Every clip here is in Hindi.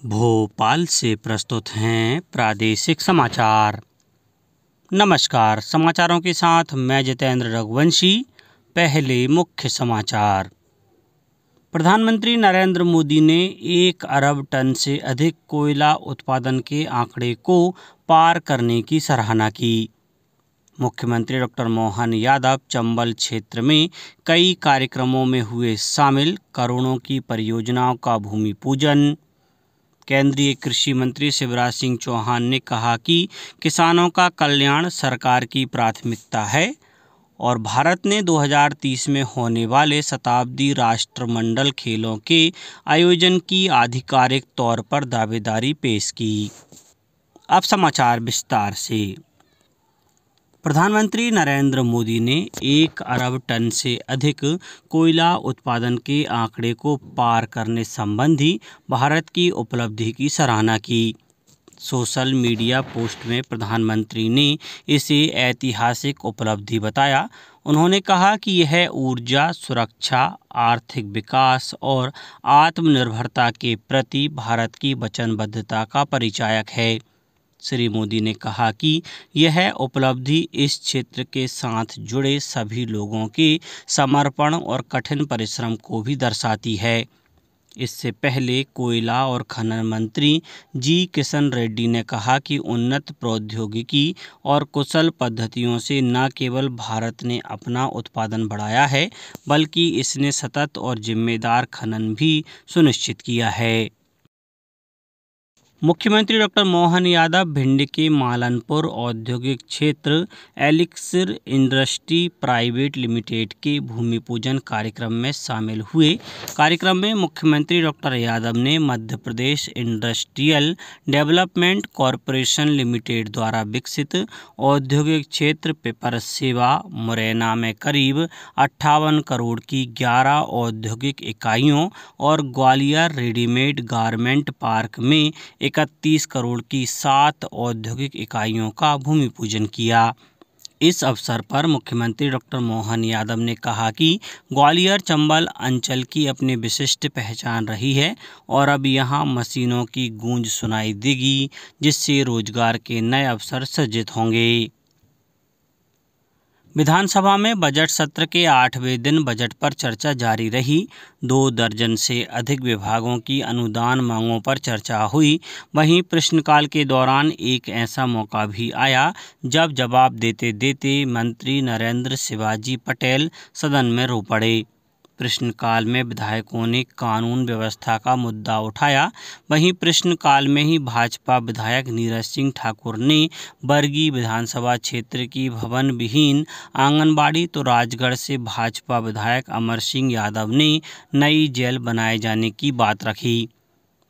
भोपाल से प्रस्तुत हैं प्रादेशिक समाचार। नमस्कार, समाचारों के साथ मैं जितेंद्र रघुवंशी। पहले मुख्य समाचार। प्रधानमंत्री नरेंद्र मोदी ने 1 अरब टन से अधिक कोयला उत्पादन के आंकड़े को पार करने की सराहना की। मुख्यमंत्री डॉक्टर मोहन यादव चंबल क्षेत्र में कई कार्यक्रमों में हुए शामिल। करोड़ों की परियोजनाओं का भूमि पूजन। केंद्रीय कृषि मंत्री शिवराज सिंह चौहान ने कहा कि किसानों का कल्याण सरकार की प्राथमिकता है और भारत ने 2030 में होने वाले शताब्दी राष्ट्रमंडल खेलों के आयोजन की आधिकारिक तौर पर दावेदारी पेश की। अब समाचार विस्तार से। प्रधानमंत्री नरेंद्र मोदी ने 1 अरब टन से अधिक कोयला उत्पादन के आंकड़े को पार करने संबंधी भारत की उपलब्धि की सराहना की। सोशल मीडिया पोस्ट में प्रधानमंत्री ने इसे ऐतिहासिक उपलब्धि बताया। उन्होंने कहा कि यह ऊर्जा सुरक्षा, आर्थिक विकास और आत्मनिर्भरता के प्रति भारत की वचनबद्धता का परिचायक है। श्री मोदी ने कहा कि यह उपलब्धि इस क्षेत्र के साथ जुड़े सभी लोगों के समर्पण और कठिन परिश्रम को भी दर्शाती है। इससे पहले कोयला और खनन मंत्री जी किशन रेड्डी ने कहा कि उन्नत प्रौद्योगिकी और कुशल पद्धतियों से न केवल भारत ने अपना उत्पादन बढ़ाया है, बल्कि इसने सतत और जिम्मेदार खनन भी सुनिश्चित किया है। मुख्यमंत्री डॉक्टर मोहन यादव भिंड के मालनपुर औद्योगिक क्षेत्र एलिक्सिर इंडस्ट्री प्राइवेट लिमिटेड के भूमि पूजन कार्यक्रम में शामिल हुए। कार्यक्रम में मुख्यमंत्री डॉक्टर यादव ने Madhya Pradesh industrial development corporation limited द्वारा विकसित औद्योगिक क्षेत्र पिपरसेवा मुरैना में करीब 58 करोड़ की 11 औद्योगिक इकाइयों और ग्वालियर रेडीमेड गारमेंट पार्क में 31 करोड़ की 7 औद्योगिक इकाइयों का भूमि पूजन किया। इस अवसर पर मुख्यमंत्री डॉक्टर मोहन यादव ने कहा कि ग्वालियर चंबल अंचल की अपनी विशिष्ट पहचान रही है और अब यहां मशीनों की गूंज सुनाई देगी, जिससे रोजगार के नए अवसर सृजित होंगे। विधानसभा में बजट सत्र के 8वें दिन बजट पर चर्चा जारी रही। 2 दर्जन से अधिक विभागों की अनुदान मांगों पर चर्चा हुई। वहीं प्रश्नकाल के दौरान एक ऐसा मौका भी आया जब जवाब देते देते मंत्री नरेंद्र शिवाजी पटेल सदन में रो पड़े। प्रश्नकाल में विधायकों ने कानून व्यवस्था का मुद्दा उठाया। वहीं प्रश्नकाल में ही भाजपा विधायक नीरज सिंह ठाकुर ने बरगी विधानसभा क्षेत्र की भवन विहीन आंगनबाड़ी तो राजगढ़ से भाजपा विधायक अमर सिंह यादव ने नई जेल बनाए जाने की बात रखी।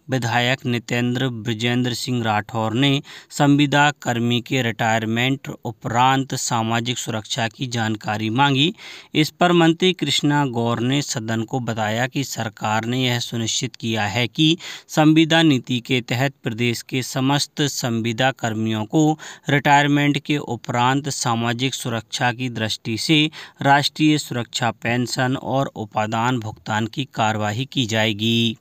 विधायक नितेंद्र ब्रजेंद्र सिंह राठौर ने संविदा कर्मी के रिटायरमेंट उपरांत सामाजिक सुरक्षा की जानकारी मांगी। इस पर मंत्री कृष्णा गौर ने सदन को बताया कि सरकार ने यह सुनिश्चित किया है कि संविदा नीति के तहत प्रदेश के समस्त संविदा कर्मियों को रिटायरमेंट के उपरांत सामाजिक सुरक्षा की दृष्टि से राष्ट्रीय सुरक्षा पेंशन और उपादान भुगतान की कार्यवाही की जाएगी।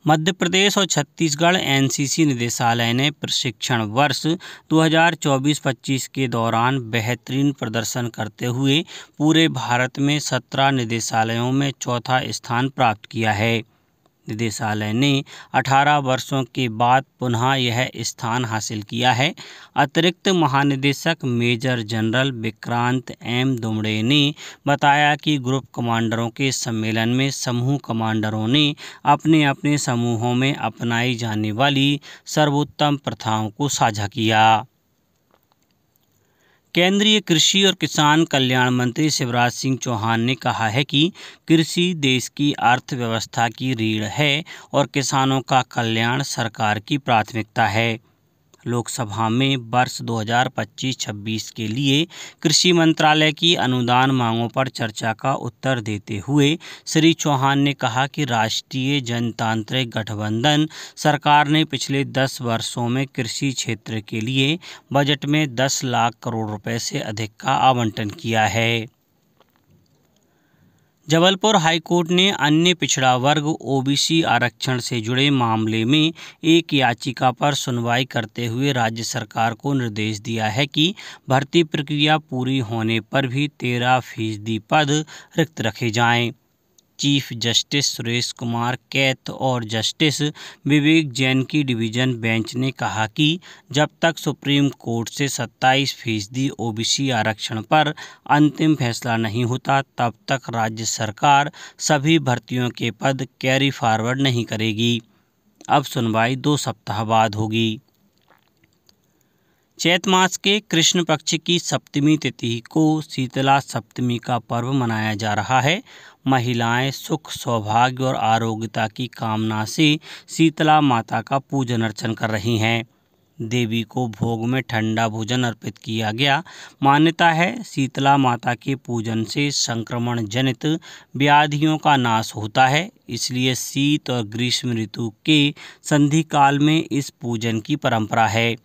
मध्य प्रदेश और छत्तीसगढ़ एनसीसी निदेशालय ने प्रशिक्षण वर्ष 2024-25 के दौरान बेहतरीन प्रदर्शन करते हुए पूरे भारत में 17 निदेशालयों में चौथा स्थान प्राप्त किया है। निदेशालय ने 18 वर्षों के बाद पुनः यह स्थान हासिल किया है। अतिरिक्त महानिदेशक मेजर जनरल विक्रांत एम दुमड़े ने बताया कि ग्रुप कमांडरों के सम्मेलन में समूह कमांडरों ने अपने अपने समूहों में अपनाई जाने वाली सर्वोत्तम प्रथाओं को साझा किया। केंद्रीय कृषि और किसान कल्याण मंत्री शिवराज सिंह चौहान ने कहा है कि कृषि देश की अर्थव्यवस्था की रीढ़ है और किसानों का कल्याण सरकार की प्राथमिकता है। लोकसभा में वर्ष 2025-26 के लिए कृषि मंत्रालय की अनुदान मांगों पर चर्चा का उत्तर देते हुए श्री चौहान ने कहा कि राष्ट्रीय जनतांत्रिक गठबंधन सरकार ने पिछले 10 वर्षों में कृषि क्षेत्र के लिए बजट में 10 लाख करोड़ रुपए से अधिक का आवंटन किया है। जबलपुर हाईकोर्ट ने अन्य पिछड़ा वर्ग ओबीसी आरक्षण से जुड़े मामले में एक याचिका पर सुनवाई करते हुए राज्य सरकार को निर्देश दिया है कि भर्ती प्रक्रिया पूरी होने पर भी 13% पद रिक्त रखे जाएं। चीफ जस्टिस सुरेश कुमार कैथ और जस्टिस विवेक जैन की डिवीजन बेंच ने कहा कि जब तक सुप्रीम कोर्ट से 27% ओबीसी आरक्षण पर अंतिम फैसला नहीं होता तब तक राज्य सरकार सभी भर्तियों के पद कैरी फॉरवर्ड नहीं करेगी। अब सुनवाई 2 सप्ताह बाद होगी। चैत मास के कृष्ण पक्ष की सप्तमी तिथि को शीतला सप्तमी का पर्व मनाया जा रहा है। महिलाएं सुख, सौभाग्य और आरोग्यता की कामना से शीतला माता का पूजन अर्चन कर रही हैं। देवी को भोग में ठंडा भोजन अर्पित किया गया। मान्यता है शीतला माता के पूजन से संक्रमण जनित व्याधियों का नाश होता है, इसलिए शीत और ग्रीष्म ऋतु के संधि काल में इस पूजन की परंपरा है।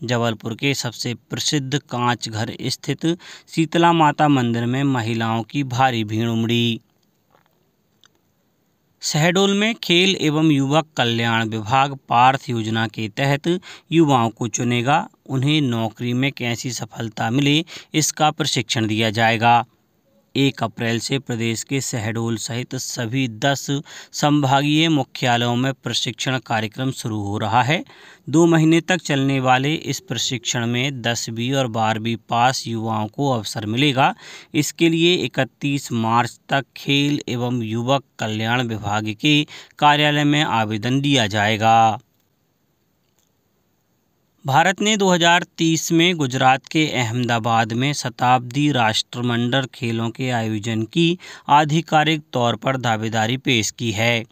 जबलपुर के सबसे प्रसिद्ध कांच घर स्थित शीतला माता मंदिर में महिलाओं की भारी भीड़ उमड़ी। शहडोल में खेल एवं युवक कल्याण विभाग पार्थ योजना के तहत युवाओं को चुनेगा। उन्हें नौकरी में कैसी सफलता मिले इसका प्रशिक्षण दिया जाएगा। 1 अप्रैल से प्रदेश के शहडोल सहित सभी 10 संभागीय मुख्यालयों में प्रशिक्षण कार्यक्रम शुरू हो रहा है। 2 महीने तक चलने वाले इस प्रशिक्षण में 10वीं और 12वीं पास युवाओं को अवसर मिलेगा। इसके लिए 31 मार्च तक खेल एवं युवक कल्याण विभाग के कार्यालय में आवेदन दिया जाएगा। भारत ने 2030 में गुजरात के अहमदाबाद में शताब्दी राष्ट्रमंडल खेलों के आयोजन की आधिकारिक तौर पर दावेदारी पेश की है।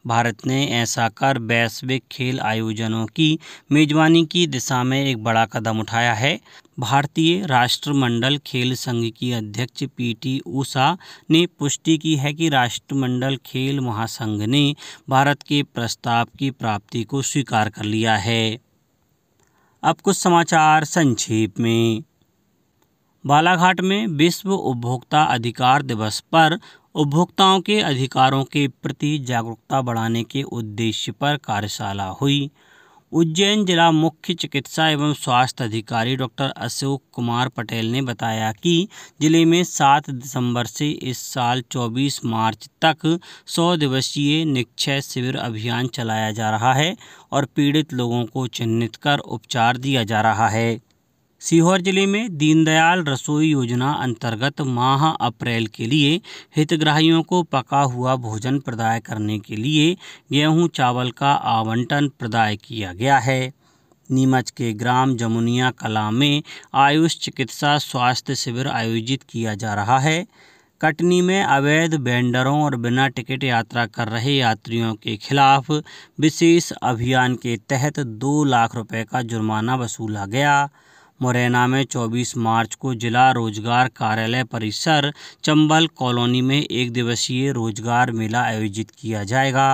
भारत ने ऐसा कर वैश्विक खेल आयोजनों की मेजबानी की दिशा में एक बड़ा कदम उठाया है। भारतीय राष्ट्रमंडल खेल संघ की अध्यक्ष पीटी ऊषा ने पुष्टि की है कि राष्ट्रमंडल खेल महासंघ ने भारत के प्रस्ताव की प्राप्ति को स्वीकार कर लिया है। अब कुछ समाचार संक्षेप में। बालाघाट में विश्व उपभोक्ता अधिकार दिवस पर उपभोक्ताओं के अधिकारों के प्रति जागरूकता बढ़ाने के उद्देश्य पर कार्यशाला हुई। उज्जैन जिला मुख्य चिकित्सा एवं स्वास्थ्य अधिकारी डॉक्टर अशोक कुमार पटेल ने बताया कि जिले में 7 दिसंबर से इस साल 24 मार्च तक 100 दिवसीय निक्षय शिविर अभियान चलाया जा रहा है और पीड़ित लोगों को चिन्हित कर उपचार दिया जा रहा है। सीहोर जिले में दीनदयाल रसोई योजना अंतर्गत माह अप्रैल के लिए हितग्राहियों को पका हुआ भोजन प्रदाय करने के लिए गेहूं चावल का आवंटन प्रदाय किया गया है। नीमच के ग्राम जमुनिया कला में आयुष चिकित्सा स्वास्थ्य शिविर आयोजित किया जा रहा है। कटनी में अवैध वेंडरों और बिना टिकट यात्रा कर रहे यात्रियों के खिलाफ विशेष अभियान के तहत 2 लाख रुपए का जुर्माना वसूला गया। मुरैना में 24 मार्च को जिला रोजगार कार्यालय परिसर चंबल कॉलोनी में 1 दिवसीय रोजगार मेला आयोजित किया जाएगा।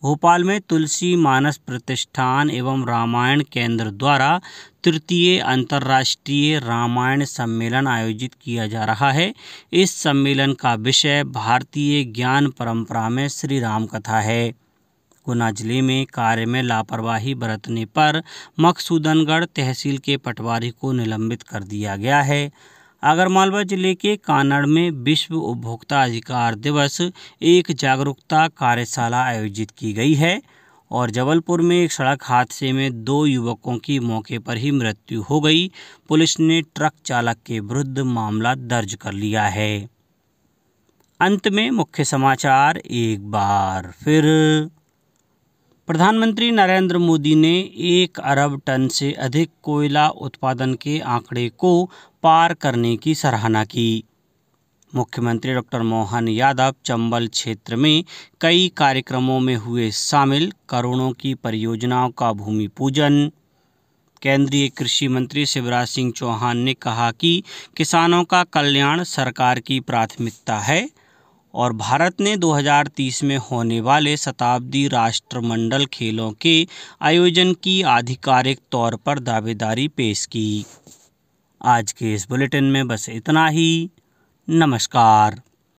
भोपाल में तुलसी मानस प्रतिष्ठान एवं रामायण केंद्र द्वारा तृतीय अंतर्राष्ट्रीय रामायण सम्मेलन आयोजित किया जा रहा है। इस सम्मेलन का विषय भारतीय ज्ञान परंपरा में श्री राम कथा है। गुना जिले में कार्य में लापरवाही बरतने पर मकसूदनगढ़ तहसील के पटवारी को निलंबित कर दिया गया है। आगरमालवा जिले के कानड़ में विश्व उपभोक्ता अधिकार दिवस एक जागरूकता कार्यशाला आयोजित की गई है और जबलपुर में एक सड़क हादसे में 2 युवकों की मौके पर ही मृत्यु हो गई। पुलिस ने ट्रक चालक के विरुद्ध मामला दर्ज कर लिया है। अंत में मुख्य समाचार एक बार फिर। प्रधानमंत्री नरेंद्र मोदी ने 1 अरब टन से अधिक कोयला उत्पादन के आंकड़े को पार करने की सराहना की। मुख्यमंत्री डॉक्टर मोहन यादव चंबल क्षेत्र में कई कार्यक्रमों में हुए शामिल। करोड़ों की परियोजनाओं का भूमि पूजन। केंद्रीय कृषि मंत्री शिवराज सिंह चौहान ने कहा कि किसानों का कल्याण सरकार की प्राथमिकता है और भारत ने 2030 में होने वाले शताब्दी राष्ट्रमंडल खेलों के आयोजन की आधिकारिक तौर पर दावेदारी पेश की। आज के इस बुलेटिन में बस इतना ही। नमस्कार।